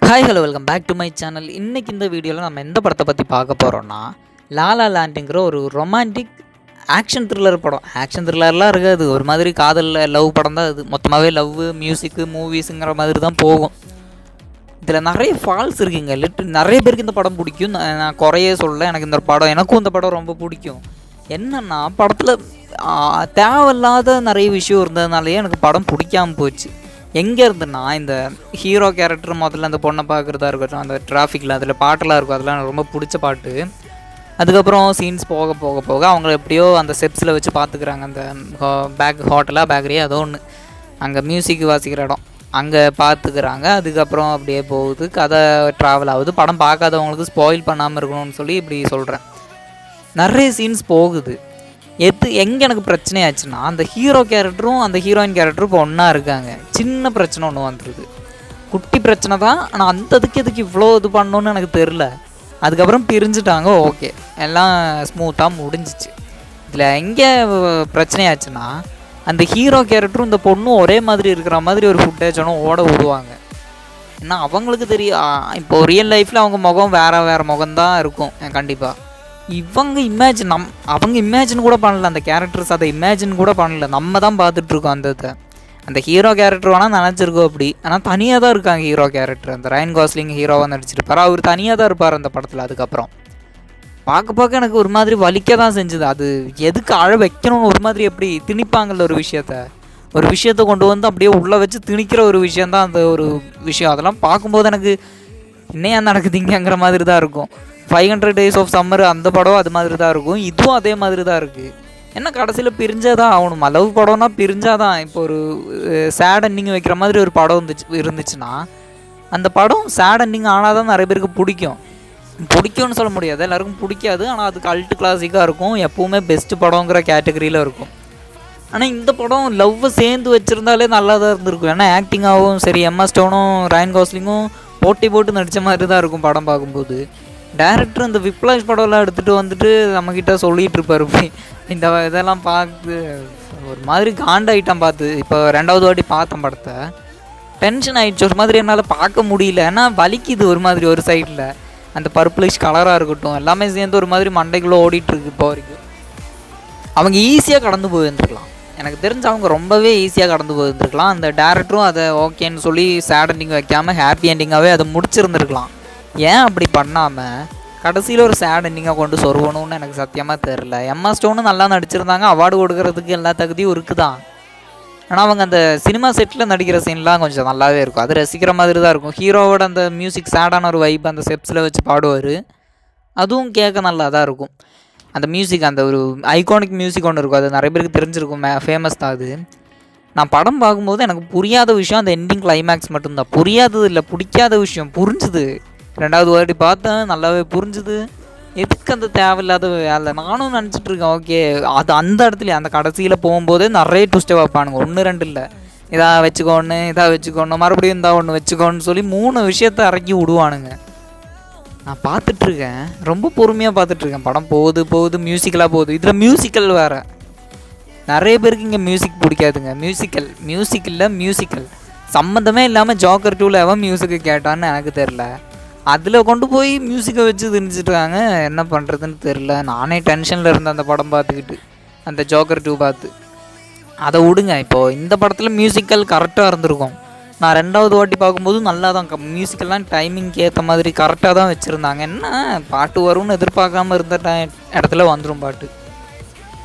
Hi hello welcome back to my channel. இன்றைக்கி இந்த வீடியோவில் நம்ம எந்த படத்தை பற்றி பார்க்க போகிறோன்னா, லாலா லேண்டுங்கிற ஒரு ரொமான்டிக் ஆக்ஷன் த்ரில்லர் படம். ஆக்ஷன் த்ரில்லர்லாம் இருக்காது, ஒரு மாதிரி காதலில் லவ் படம் தான். இது மொத்தமாகவே லவ் மியூசிக்கு மூவிஸுங்கிற மாதிரி தான் போகும். இதில் நிறைய ஃபால்ஸ் இருக்குங்க. நிறைய பேருக்கு இந்த படம் பிடிக்கும். நான் குறையே சொல்ல, எனக்கு இந்த படம் எனக்கும் இந்த படம் ரொம்ப பிடிக்கும். என்னென்னா படத்தில் தேவையில்லாத நிறைய விஷயம் இருந்ததுனாலேயே எனக்கு படம் பிடிக்காமல் போச்சு. எங்கே இருந்துன்னா, இந்த ஹீரோ கேரக்டர் முதல்ல அந்த பொண்ணை பார்க்குறதா இருக்கட்டும், அந்த டிராஃபிக்கில் அதில் பாட்டெல்லாம் இருக்கும், அதெல்லாம் எனக்கு ரொம்ப பிடிச்ச பாட்டு. அதுக்கப்புறம் சீன்ஸ் போக போக போக அவங்கள எப்படியோ அந்த ஸ்டெப்ஸில் வச்சு பார்த்துக்குறாங்க. அந்த ஹோட்டலாக பேக்கரியா ஏதோ ஒன்று, அங்கே மியூசிக் வாசிக்கிற இடம், அங்கே பார்த்துக்கிறாங்க. அதுக்கப்புறம் அப்படியே போகுது, கதை ட்ராவல் ஆகுது. படம் பார்க்காதவங்களுக்கு ஸ்பாயில் பண்ணாமல் இருக்கணும்னு சொல்லி இப்படி சொல்கிறேன். நிறைய சீன்ஸ் போகுது. எங்கே எனக்கு பிரச்சனை ஆச்சுன்னா, அந்த ஹீரோ கேரக்டரும் அந்த ஹீரோயின் கேரக்டரும் இப்போ ஒன்றா இருக்காங்க. சின்ன பிரச்சனை ஒன்று வந்துடுது, குட்டி பிரச்சனை தான். ஆனால் அந்ததுக்கு எதுக்கு இவ்வளோ இது பண்ணணுன்னு எனக்கு தெரில. அதுக்கப்புறம் பிரிஞ்சுட்டாங்க, ஓகே, எல்லாம் ஸ்மூத்தாக முடிஞ்சிச்சு. இதில் எங்கே பிரச்சனையாச்சுன்னா, அந்த ஹீரோ கேரக்டரும் இந்த பொண்ணும் ஒரே மாதிரி இருக்கிற மாதிரி ஒரு ஃபுட்டேஜ் ஒன்று ஓட விடுவாங்க. ஏன்னா அவங்களுக்கு தெரியும், இப்போது ரியல் லைஃப்பில் அவங்க முகம் வேறு முகம்தான் இருக்கும் கண்டிப்பாக. அவங்க இமேஜின் கூட பண்ணல, அந்த கேரக்டர்ஸ் அதை இமேஜின் கூட பண்ணல. நம்ம தான் பார்த்துட்ருக்கோம் அந்த ஹீரோ கேரக்டர் வேணால் நினச்சிருக்கோம் அப்படி. ஆனால் தனியாக தான் இருக்காங்க ஹீரோ கேரக்டர். அந்த ரயன் கோஸ்லிங் ஹீரோவாக நடிச்சிருப்பார், அவர் தனியாக தான் இருப்பார் அந்த படத்தில். அதுக்கப்புறம் பார்க்க எனக்கு ஒரு மாதிரி வலிக்க தான் செஞ்சுது. அது எதுக்கு அழ வைக்கணும்னு ஒரு மாதிரி எப்படி திணிப்பாங்கல்ல ஒரு விஷயத்தை கொண்டு வந்து அப்படியே உள்ளே வச்சு திணிக்கிற ஒரு விஷயந்தான் அந்த ஒரு விஷயம். அதெல்லாம் பார்க்கும்போது எனக்கு இன்னையா நடக்குதுங்கிற மாதிரி தான் இருக்கும். 500 Days of Summer அந்த படம் அது மாதிரி தான் இருக்கும், இதுவும் அதே மாதிரி தான் இருக்குது. என்ன கடைசியில் பிரிஞ்சாதான் ஆகணுமா? லவ் படம்னா பிரிஞ்சாதான். இப்போ ஒரு சேட் எண்டிங் வைக்கிற மாதிரி ஒரு படம் இருந்துச்சுன்னா, அந்த படம் சேட் எண்டிங் ஆனால் தான் நிறைய பேருக்கு பிடிக்கும்னு சொல்ல முடியாது, எல்லாருக்கும் பிடிக்காது. ஆனால் அது கல்ட் கிளாசிக்காக இருக்கும், எப்போவுமே பெஸ்ட்டு படங்கிற கேட்டகரியில் இருக்கும். ஆனால் இந்த படம் லவ்வை சேர்ந்து வச்சுருந்தாலே நல்லா தான் இருந்திருக்கும். ஏன்னா ஆக்டிங்காகவும் சரி, எம்மா ஸ்டோனும் ரயன் கோஸ்லிங்கும் போட்டு நடித்த மாதிரி தான் இருக்கும் படம் பார்க்கும்போது. டேரக்டர் இந்த விப்ளாஷ் படம்லாம் எடுத்துகிட்டு வந்துட்டு நம்மக்கிட்ட சொல்லிகிட்டு இருப்பார். இந்த இதெல்லாம் பார்த்து ஒரு மாதிரி காண்டாயிட்டான் பார்த்து. இப்போ 2வது வாட்டி பார்த்தேன் படத்தை, டென்ஷன் ஆகிடுச்சு. ஒரு மாதிரி என்னால் பார்க்க முடியல, ஏன்னா வலிக்குது ஒரு மாதிரி. ஒரு சைடில் அந்த பர்பிளிஷ் கலராக இருக்கட்டும், எல்லாமே சேர்ந்து ஒரு மாதிரி மண்டைக்குள்ளே ஓடிட்டுருக்கு. இப்போ வரைக்கும் அவங்க ஈஸியாக கடந்து போயிருந்துருக்கலாம். எனக்கு தெரிஞ்சு அவங்க ரொம்பவே ஈஸியாக கடந்து போயிருந்துருக்கலாம். அந்த டேரக்டரும் அதை ஓகேன்னு சொல்லி சேட் எண்டிங் வைக்காமல் ஹாப்பி எண்டிங்காகவே அதை முடிச்சிருந்துருக்கலாம். ஏன் அப்படி பண்ணாமல் கடைசியில் ஒரு சேட் எண்டிங்காக கொண்டு சொருவணும்னு எனக்கு சத்தியமாக தெரில. எம்மா ஸ்டோனும் நல்லா நடிச்சிருந்தாங்க, அவார்டு கொடுக்கறதுக்கு எல்லா தகுதியும் இருக்குதான். ஆனால் அவங்க அந்த சினிமா செட்டில் நடிக்கிற சீன்லாம் கொஞ்சம் நல்லாவே இருக்கும், அது ரசிக்கிற மாதிரி தான் இருக்கும். ஹீரோவோட அந்த மியூசிக் சேடான ஒரு வைப் அந்த ஸ்டெப்ஸில் வச்சு பாடுவார், அதுவும் கேட்க நல்லா தான் இருக்கும். அந்த மியூசிக், அந்த ஒரு ஐகானிக் மியூசிக் ஒன்று இருக்கும், அது நிறைய பேருக்கு தெரிஞ்சிருக்கும், ஃபேமஸ் தான் அது. நான் படம் பார்க்கும்போது எனக்கு புரியாத விஷயம் அந்த எண்டிங் கிளைமேக்ஸ் மட்டும்தான். புரியாதது இல்லை, பிடிக்காத விஷயம் புரிஞ்சுது. 2வது வாட்டி பார்த்தேன், நல்லாவே புரிஞ்சுது. எதுக்கு அந்த தேவையில்லாத வேலை நானும் நினச்சிட்ருக்கேன். ஓகே, அது அந்த இடத்துல அந்த கடைசியில் போகும்போதே நிறைய ட்விஸ்ட்டை வைப்பானுங்க, 1-2 இல்லை. இதாக வச்சுக்கோணும் மறுபடியும் இந்த ஒன்று வச்சுக்கோன்னு சொல்லி 3 விஷயத்தை இறக்கி விடுவானுங்க. நான் பார்த்துட்ருக்கேன், ரொம்ப பொறுமையாக பார்த்துட்ருக்கேன். படம் போகுது மியூசிக்கலாக போகுது. இதில் மியூசிக்கல் வேறு. நிறைய பேருக்கு இங்கே மியூசிக் பிடிக்காதுங்க. மியூசிக்கல் சம்மந்தமே இல்லாமல் ஜோக்கர் 2ல் எவன் மியூசிக்கு கேட்டான்னு எனக்கு தெரில. அதில் கொண்டு போய் மியூசிக்கை வச்சு திணிச்சிட்ருக்காங்க. என்ன பண்ணுறதுன்னு தெரில. நானே டென்ஷனில் இருந்தேன் அந்த படம் பார்த்துக்கிட்டு, அந்த ஜோக்கர் 2 பார்த்து. அதை விடுங்க, இப்போது இந்த படத்தில் மியூசிக்கல் கரெக்டாக இருந்திருக்கும். நான் 2வது வாட்டி பார்க்கும்போது நல்லா தான் மியூசிக்கெல்லாம் டைமிங்க்கு ஏற்ற மாதிரி கரெக்டாக தான் வச்சுருந்தாங்க. என்ன பாட்டு வரும்னு எதிர்பார்க்காம இருந்த இடத்துல வந்துடும் பாட்டு.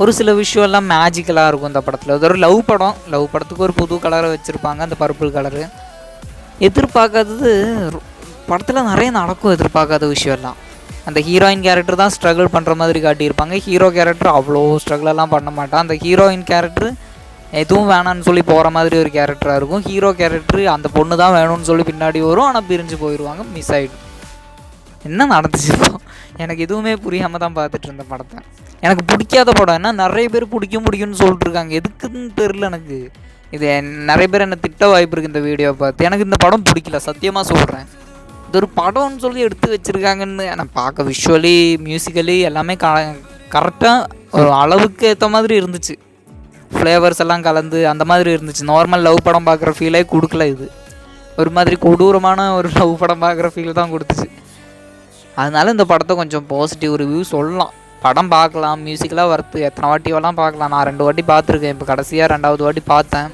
ஒரு சில விஷயம்லாம் மேஜிக்கலாக இருக்கும் இந்த படத்தில். அது ஒரு லவ் படத்துக்கு ஒரு புது கலரை வச்சுருப்பாங்க, அந்த பர்பிள் கலரு. எதிர்பார்க்காதது படத்தில் நிறைய நடக்கும், எதிர்பார்க்காத விஷயம்லாம். அந்த ஹீரோயின் கேரக்டர் தான் ஸ்ட்ரகிள் பண்ணுற மாதிரி காட்டியிருப்பாங்க. ஹீரோ கேரக்டர் அவ்வளோ ஸ்ட்ரகிளெல்லாம் பண்ண மாட்டான். அந்த ஹீரோயின் கேரக்டர் எதுவும் வேணான்னு சொல்லி போகிற மாதிரி ஒரு கேரக்டராக இருக்கும். ஹீரோ கேரக்டர் அந்த பொண்ணு தான் வேணும்னு சொல்லி பின்னாடி வரும், ஆனால் பிரிஞ்சு போயிடுவாங்க, மிஸ் ஆகிடும். என்ன நடந்துச்சுப்போ எனக்கு எதுவுமே புரியாமல் தான் பார்த்துட்டு இருந்த படத்தை. எனக்கு பிடிக்காத படம் என்ன, நிறைய பேர் பிடிக்கும்னு சொல்லிட்டுருக்காங்க, எதுக்குன்னு தெரில எனக்கு. இது நிறைய பேர் என்ன திட்ட வாய்ப்பு இருக்குது இந்த வீடியோ பார்த்து. எனக்கு இந்த படம் பிடிக்கல, சத்தியமாக சொல்கிறேன். இது ஒரு படம்னு சொல்லி எடுத்து வச்சுருக்காங்கன்னு நான் பார்க்க விஷுவலி மியூசிக்கலி எல்லாமே கரெக்டாக ஒரு அளவுக்கு ஏற்ற மாதிரி இருந்துச்சு. ஃப்ளேவர்ஸ் எல்லாம் கலந்து அந்த மாதிரி இருந்துச்சு. நார்மல் லவ் படம் பார்க்குற ஃபீலே கொடுக்கல இது. ஒரு மாதிரி கொடூரமான ஒரு லவ் படம் பார்க்குற ஃபீல் தான் கொடுத்துச்சு. அதனால இந்த படத்தை கொஞ்சம் பாசிட்டிவ் ரிவ்யூ சொல்லலாம். படம் பார்க்கலாம், மியூசிக்கெலாம் வறுத்து எத்தனை வாட்டியெல்லாம் பார்க்கலாம். நான் 2 வாட்டி பார்த்துருக்கேன். இப்போ கடைசியாக 2வது வாட்டி பார்த்தேன்.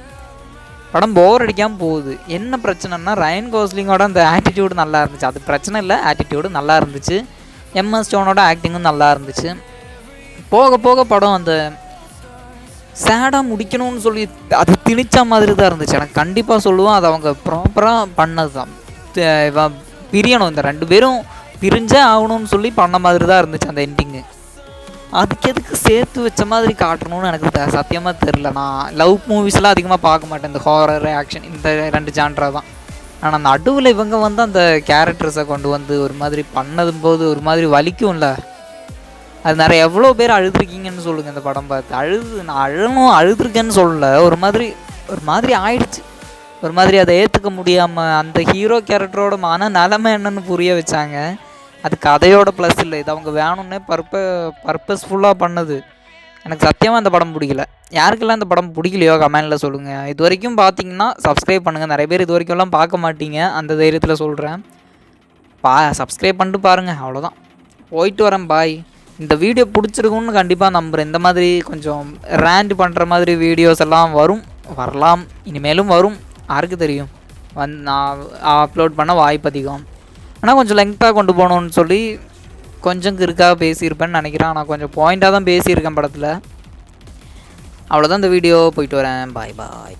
படம் போர் அடிக்காமல் போகுது. என்ன பிரச்சனைனா ரயன் கோஸ்லிங்கோட அந்த ஆட்டிடியூடு நல்லா இருந்துச்சு. அது பிரச்சனை இல்லை, ஆட்டிடியூடு நல்லா இருந்துச்சு. எம்எஸ் ஸ்டோனோட ஆக்டிங்கும் நல்லா இருந்துச்சு. போக போக படம் அந்த சேடாக முடிக்கணும்னு சொல்லி அது திணிச்ச மாதிரி தான் இருந்துச்சு. எனக்கு கண்டிப்பாக சொல்லுவேன், அது அவங்க ப்ராப்பராக பண்ணது தான். பிரியணும், இந்த 2 பேரும் பிரிஞ்சே ஆகணும்னு சொல்லி பண்ண மாதிரி தான் இருந்துச்சு அந்த எண்டிங்கு. அதுக்கு எதுக்கு சேர்த்து வச்ச மாதிரி காட்டணும்னு எனக்கு சத்தியமாக தெரில. நான் லவ் மூவிஸ்லாம் அதிகமாக பார்க்க மாட்டேன், இந்த ஹாரர் ஆக்ஷன் இந்த 2 ஜான்ரா தான். ஆனால் அந்த நடுவில் இவங்க வந்து அந்த கேரக்டர்ஸை கொண்டு வந்து ஒரு மாதிரி பண்ணதும் போது ஒரு மாதிரி வலிக்கும்ல. அது நிறைய எவ்வளோ பேர் அழுதுருக்கீங்கன்னு சொல்லுங்கள் இந்த படம் பார்த்து. நான் அழுதுருக்கேன்னு சொல்லலை, ஒரு மாதிரி ஆயிடுச்சு. ஒரு மாதிரி அதை ஏற்றுக்க முடியாமல் அந்த ஹீரோ கேரக்டரோட மன நிலைமை என்னன்னு புரிய வச்சாங்க. அது கதையோட ப்ளஸ் இல்லை, இது அவங்க வேணும்னே பர்பஸ்ஃபுல்லாக பண்ணது. எனக்கு சத்தியமாக அந்த படம் பிடிக்கல. யாருக்கெல்லாம் இந்த படம் பிடிக்கலையோ கமெண்டில் சொல்லுங்கள். இது வரைக்கும் பார்த்தீங்கன்னா சப்ஸ்கிரைப் பண்ணுங்கள். நிறைய பேர் இது வரைக்கும்லாம் பார்க்க மாட்டீங்க, அந்த தைரியத்தில் சொல்கிறேன். சப்ஸ்கிரைப் பண்ணிட்டு பாருங்கள், அவ்வளோதான். போயிட்டு வரேன், பாய். இந்த வீடியோ பிடிச்சிருக்குன்னு கண்டிப்பாக நம்புகிறேன். இந்த மாதிரி கொஞ்சம் ரேண்ட் பண்ணுற மாதிரி வீடியோஸ் எல்லாம் வரலாம், இனிமேலும் வரும். யாருக்கு தெரியும், நான் அப்லோட் பண்ண வாய்ப்பு அதிகம். ஆனால் கொஞ்சம் லெங்க்த்தாக கொண்டு போகணுன்னு சொல்லி கொஞ்சம் கிறுக்காக பேசியிருப்பேன்னு நினைக்கிறேன். ஆனால் கொஞ்சம் பாயிண்ட்டாக தான் பேசியிருக்கேன் படத்தில். அவ்வளோதான் இந்த வீடியோ. போயிட்டு வரேன், பாய் பாய்.